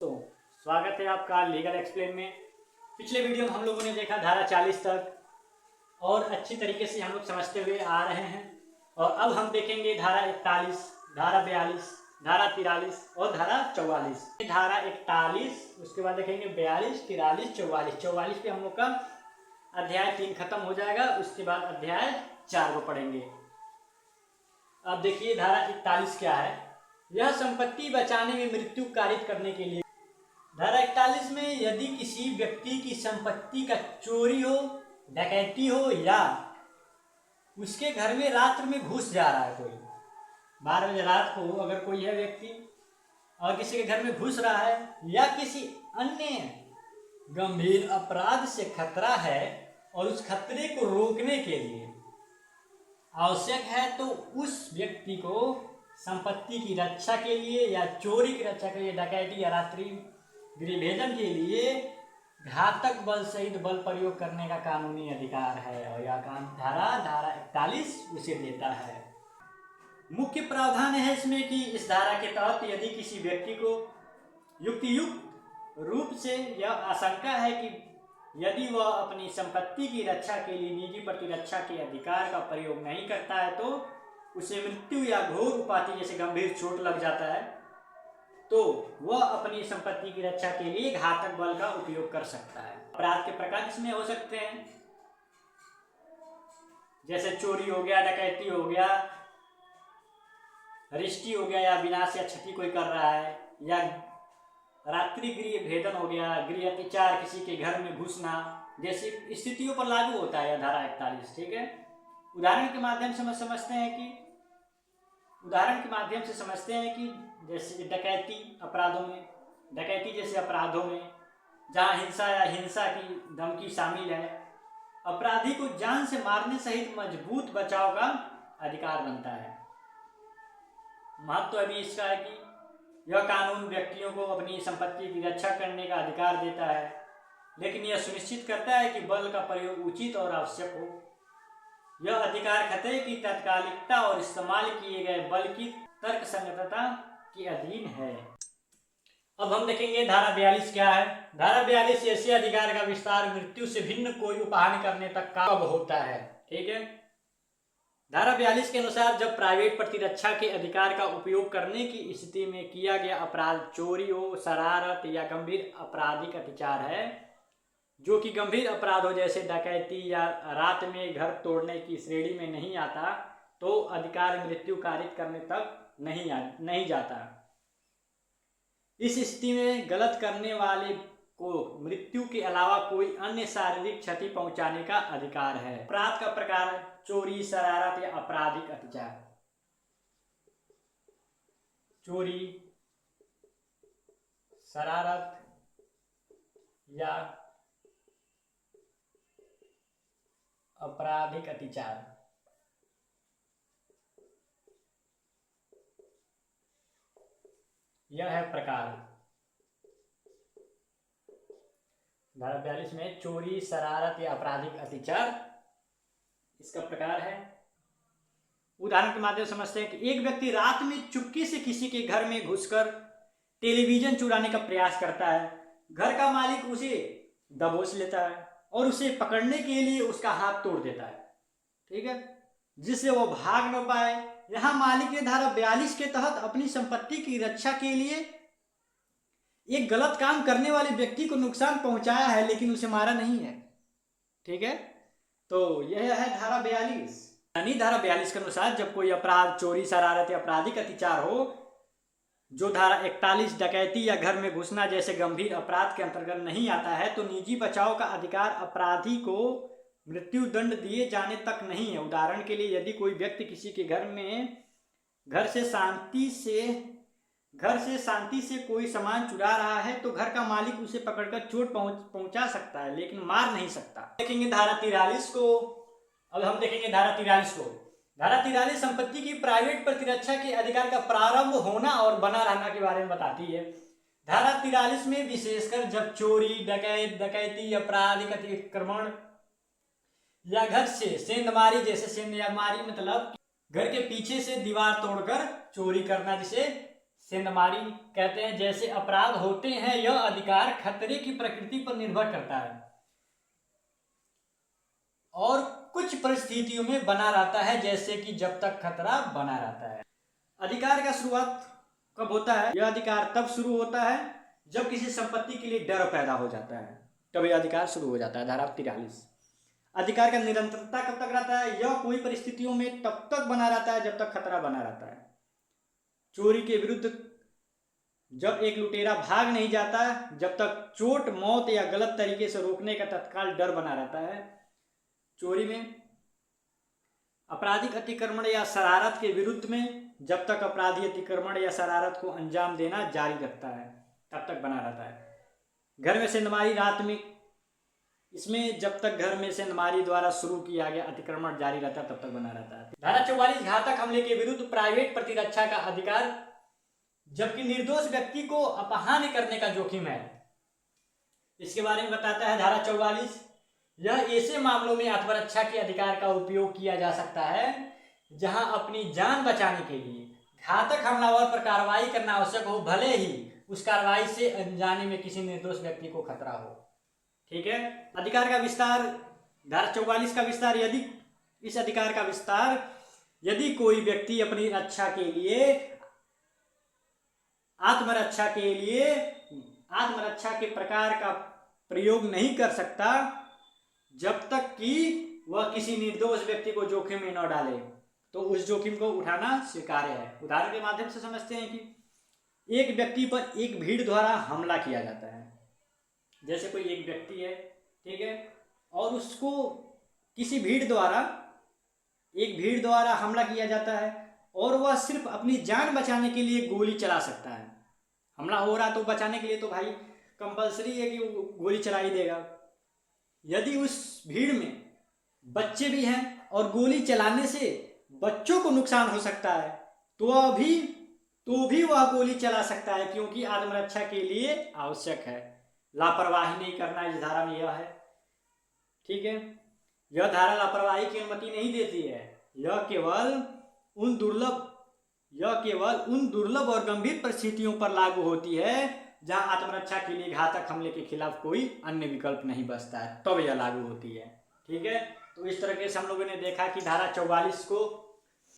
तो स्वागत है आपका लीगल एक्सप्लेन में। पिछले वीडियो में हम लोगों ने देखा धारा 40 तक और अच्छी तरीके से हम लोग समझते हुए आ रहे हैं। और अब हम देखेंगे धारा 41, धारा 42, धारा 43 और धारा 44। धारा 41, उसके बाद देखेंगे 42, 43, 44। 44 पे हम लोग का अध्याय 3 खत्म हो जाएगा। उसके बाद अध्याय 4 को पढ़ेंगे। अब देखिए धारा 41 क्या है। यह संपत्ति बचाने में मृत्यु कारित करने के लिए। धारा 41 में यदि किसी व्यक्ति की संपत्ति का चोरी हो, डकैती हो या उसके घर में रात्र में घुस जा रहा है, कोई 12 बजे रात को अगर कोई है व्यक्ति और किसी के घर में घुस रहा है या किसी अन्य गंभीर अपराध से खतरा है और उस खतरे को रोकने के लिए आवश्यक है, तो उस व्यक्ति को संपत्ति की रक्षा के लिए या चोरी की रक्षा के लिए, डकैती या रात्रि गृहभेदन के लिए घातक बल सहित बल प्रयोग करने का कानूनी अधिकार है। और यह धारा 41 उसे देता है। मुख्य प्रावधान है इसमें कि इस धारा के तहत यदि किसी व्यक्ति को युक्तियुक्त रूप से यह आशंका है कि यदि वह अपनी संपत्ति की रक्षा के लिए निजी प्रतिरक्षा के अधिकार का प्रयोग नहीं करता है, तो उसे मृत्यु या घोर उपाधि जैसे गंभीर चोट लग जाता है, तो वह अपनी संपत्ति की रक्षा के लिए घातक बल का उपयोग कर सकता है। अपराध के प्रकार इसमें हो सकते हैं, जैसे चोरी हो गया, डकैती हो गया, रिष्टि हो गया या विनाश या क्षति कोई कर रहा है, या रात्रि गृह भेदन हो गया, गृह अत्याचार, किसी के घर में घुसना, जैसी स्थितियों पर लागू होता है यह धारा 41। ठीक है। उदाहरण के माध्यम से समझते हैं कि जैसे डकैती जैसे अपराधों में जहां हिंसा या हिंसा की धमकी शामिल है, अपराधी को जान से मारने सहित मजबूत बचाव का अधिकार बनता है। महत्व अभी इसका है कि यह कानून व्यक्तियों को अपनी संपत्ति की रक्षा करने का अधिकार देता है, लेकिन यह सुनिश्चित करता है कि बल का प्रयोग उचित और आवश्यक हो। यह अधिकार खतरे की तात्कालिकता और इस्तेमाल किए गए बल की तर्कसंगतता के अधीन है। अब हम देखेंगे धारा 42 क्या है। धारा 42 ऐसे अधिकार का विस्तार मृत्यु से भिन्न कोई उपहानि करने तक का कब होता है। ठीक है। धारा 42 के अनुसार जब प्राइवेट प्रतिरक्षा के अधिकार का उपयोग करने की स्थिति में किया गया अपराध चोरी हो, शरारत या गंभीर आपराधिक अत्याचार है, जो कि गंभीर अपराध हो जैसे डकैती या रात में घर तोड़ने की श्रेणी में नहीं आता, तो अधिकार मृत्यु कारित करने तक नहीं जाता। इस स्थिति में गलत करने वाले को मृत्यु के अलावा कोई अन्य शारीरिक क्षति पहुंचाने का अधिकार है। अपराध का प्रकार चोरी, शरारत या आपराधिक अत्याचार। चोरी, शरारत या आपराधिक अत्याचार, यह है प्रकार। धारा 42 में चोरी, शरारत या आपराधिक अत्याचार इसका प्रकार है। उदाहरण के माध्यम से समझते हैं कि एक व्यक्ति रात में चुपके से किसी के घर में घुसकर टेलीविजन चुराने का प्रयास करता है। घर का मालिक उसे दबोच लेता है और उसे पकड़ने के लिए उसका हाथ तोड़ देता है। ठीक है, जिससे वो भाग न पाए। यहां मालिक ने धारा 42 के तहत अपनी संपत्ति की रक्षा के लिए एक गलत काम करने वाले व्यक्ति को नुकसान पहुंचाया है, लेकिन उसे मारा नहीं है। ठीक है, तो यह है धारा 42। यानी धारा 42 के अनुसार जब कोई अपराध चोरी, शरारत या आपराधिक अत्याचार हो, जो धारा 41 डकैती या घर में घुसना जैसे गंभीर अपराध के अंतर्गत नहीं आता है, तो निजी बचाव का अधिकार अपराधी को मृत्यु दंड दिए जाने तक नहीं है। उदाहरण के लिए यदि कोई व्यक्ति किसी के घर से शांति से कोई सामान चुरा रहा है, तो घर का मालिक उसे पकड़कर चोट पहुंचा सकता है, लेकिन मार नहीं सकता। देखेंगे धारा 43 को। अब हम देखेंगे धारा 43 को। धारा 43 संपत्ति की प्राइवेट प्रतिरक्षा के अधिकार का प्रारंभ होना और बना रहना के बारे में बताती है। धारा 43 में विशेषकर जब चोरी, डकैती, आपराधिक अतिक्रमण या घर से सेंधमारी, जैसे सेंधमारी मतलब घर के पीछे से दीवार तोड़कर चोरी करना, जिसे सेंधमारी कहते हैं, जैसे अपराध होते हैं यह अधिकार खतरे की प्रकृति पर निर्भर करता है और कुछ परिस्थितियों में बना रहता है, जैसे कि जब तक खतरा बना रहता है। अधिकार का शुरुआत कब होता है? यह अधिकार तब शुरू होता है जब किसी संपत्ति के लिए डर पैदा हो जाता है, तब यह अधिकार शुरू हो जाता है। धारा 43। अधिकार का निरंतरता कब तक रहता है? यह कोई परिस्थितियों में तब तक बना रहता है जब तक खतरा बना रहता है। चोरी के विरुद्ध जब एक लुटेरा भाग नहीं जाता जब तक चोट, मौत या गलत तरीके से रोकने का तत्काल डर बना रहता है। चोरी में आपराधिक अतिक्रमण या शरारत के विरुद्ध में जब तक अपराधी अतिक्रमण या शरारत को अंजाम देना जारी रखता है तब तक बना रहता है। घर में सेंधमारी रात में, इसमें जब तक घर में सेंधमारी द्वारा शुरू किया गया अतिक्रमण जारी रहता है तब तक बना रहता है। धारा 44 घातक हमले के विरुद्ध प्राइवेट प्रतिरक्षा का अधिकार, जबकि निर्दोष व्यक्ति को अपहानि करने का जोखिम है। इसके बारे में बताता है धारा 44, यह ऐसे मामलों में आत्मरक्षा के अधिकार का उपयोग किया जा सकता है जहां अपनी जान बचाने के लिए घातक हमलावर पर कार्रवाई करना आवश्यक हो, भले ही उस कार्रवाई से अनजाने में किसी निर्दोष व्यक्ति को खतरा हो। ठीक है। अधिकार का विस्तार, धारा 44 का विस्तार, यदि इस अधिकार का विस्तार यदि कोई व्यक्ति अपनी रक्षा के लिए आत्मरक्षा के प्रकार का प्रयोग नहीं कर सकता जब तक कि वह किसी निर्दोष व्यक्ति को जोखिम में न डाले, तो उस जोखिम को उठाना स्वीकार्य है। उदाहरण के माध्यम से समझते हैं कि एक व्यक्ति पर एक भीड़ द्वारा हमला किया जाता है। जैसे कोई एक व्यक्ति है, ठीक है, और उसको किसी भीड़ द्वारा हमला किया जाता है और वह सिर्फ अपनी जान बचाने के लिए गोली चला सकता है। हमला हो रहा तो बचाने के लिए तो भाई कंपलसरी है कि वो गोली चला ही देगा। यदि उस भीड़ में बच्चे भी हैं और गोली चलाने से बच्चों को नुकसान हो सकता है तो भी वह गोली चला सकता है, क्योंकि आत्मरक्षा के लिए आवश्यक है। लापरवाही नहीं करना इस धारा में यह है। ठीक है। यह धारा लापरवाही की अनुमति नहीं देती है। यह केवल उन दुर्लभ और गंभीर परिस्थितियों पर लागू होती है जहां आत्मरक्षा के लिए घातक हमले के खिलाफ कोई अन्य विकल्प नहीं बचता है, तब यह लागू होती है। ठीक है। तो इस तरीके से हम लोगों ने देखा कि धारा 44 को